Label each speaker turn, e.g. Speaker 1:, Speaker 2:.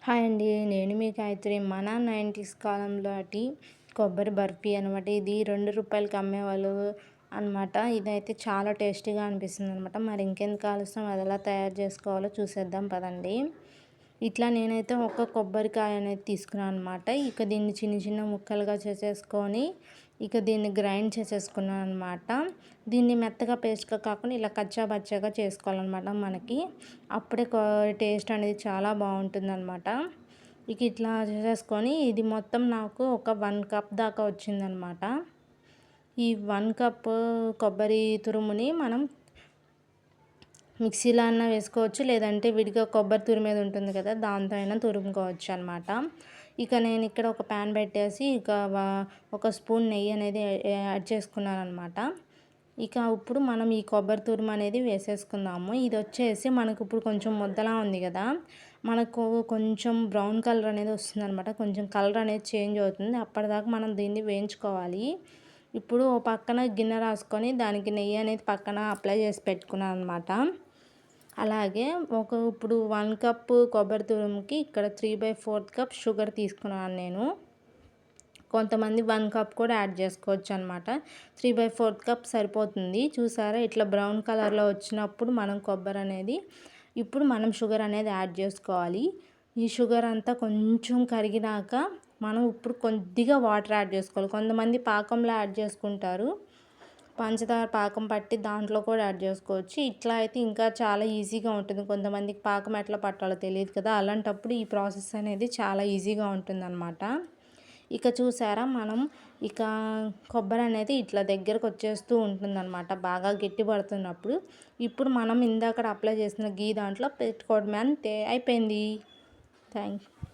Speaker 1: Hi అండి. నేను మీ గాయత్రి. మన 90స్ కాలంలో కొబ్బరి బర్ఫీ అనమాట. ఇది రూ. 2కి అమ్మేవాళ్ళు అనమాట. ఇదైతే చాలా టేస్టీగా అనిపిస్తుందనమాట. మరి ఇంకెందుకు ఆలస్యం, అది ఎలా తయారు చేసుకోవాలో చూసేద్దాం పదండి. ఇట్లా నేనైతే ఒక కొబ్బరికాయ అనేది తీసుకున్నాను అనమాట. ఇక దీన్ని చిన్న చిన్న ముక్కలుగా చేసేసుకొని దీన్ని గ్రైండ్ చేసేసుకున్నాను అనమాట. దీన్ని మెత్తగా పేస్ట్గా కాకుండా ఇలా కచ్చా బచ్చాగా చేసుకోవాలన్నమాట. మనకి అప్పుడే టేస్ట్ అనేది చాలా బాగుంటుందన్నమాట. ఇట్లా చేసేసుకొని ఇది మొత్తం నాకు ఒక 1 కప్ దాకా వచ్చిందనమాట. ఈ 1 కప్ కొబ్బరి తురుముని మనం మిక్సీలో అన్నా వేసుకోవచ్చు, లేదంటే విడిగా కొబ్బరి తురిమేది ఉంటుంది కదా, దాంతో అయినా తురుముకోవచ్చు అనమాట. నేను ఇక్కడ ఒక ప్యాన్ పెట్టేసి ఒక స్పూన్ నెయ్యి అనేది యాడ్ చేసుకున్నాను అనమాట. ఇప్పుడు మనం ఈ కొబ్బరి తురుము అనేది వేసేసుకుందాము. ఇది వచ్చేసి మనకు ఇప్పుడు కొంచెం ముద్దలా ఉంది కదా, మనకు కొంచెం బ్రౌన్ కలర్ అనేది వస్తుందన్నమాట. కొంచెం కలర్ అనేది చేంజ్ అవుతుంది. అప్పటిదాకా మనం దీన్ని వేయించుకోవాలి. ఇప్పుడు ఓ పక్కన గిన్నె రాసుకొని దానికి నెయ్యి అనేది పక్కన అప్లై చేసి పెట్టుకున్నాను అనమాట. అలాగే ఇప్పుడు 1 కప్ కొబ్బరి తురుముకి ఇక్కడ 3/4 కప్ షుగర్ తీసుకున్నాను నేను. కొంతమంది 1 కప్ కూడా యాడ్ చేసుకోవచ్చు అనమాట. 3/4 కప్ సరిపోతుంది. చూసారా, ఇట్లా బ్రౌన్ కలర్లో వచ్చినప్పుడు ఇప్పుడు మనం షుగర్ అనేది యాడ్ చేసుకోవాలి. ఈ షుగర్ అంతా కొంచెం కరిగినాక మనం ఇప్పుడు కొద్దిగా వాటర్ యాడ్ చేసుకోవాలి. కొంతమంది పాకంలో యాడ్ చేసుకుంటారు, పంచదార పాకం పట్టి దాంట్లో కూడా యాడ్ చేసుకోవచ్చు. ఇట్లా అయితే ఇంకా చాలా ఈజీగా ఉంటుంది. కొంతమందికి పాకం ఎట్లా పట్టాలో తెలియదు కదా, అలాంటప్పుడు ఈ ప్రాసెస్ అనేది చాలా ఈజీగా ఉంటుందన్నమాట. చూసారా, మనం కొబ్బరి అనేది ఇట్లా దగ్గరకు వచ్చేస్తూ ఉంటుందన్నమాట, బాగా గట్టి పడుతున్నప్పుడు. ఇప్పుడు మనం ఇందాక అప్లై చేసిన గీ దాంట్లో పెట్టుకోవడమే, అంతే, అయిపోయింది. Thank you.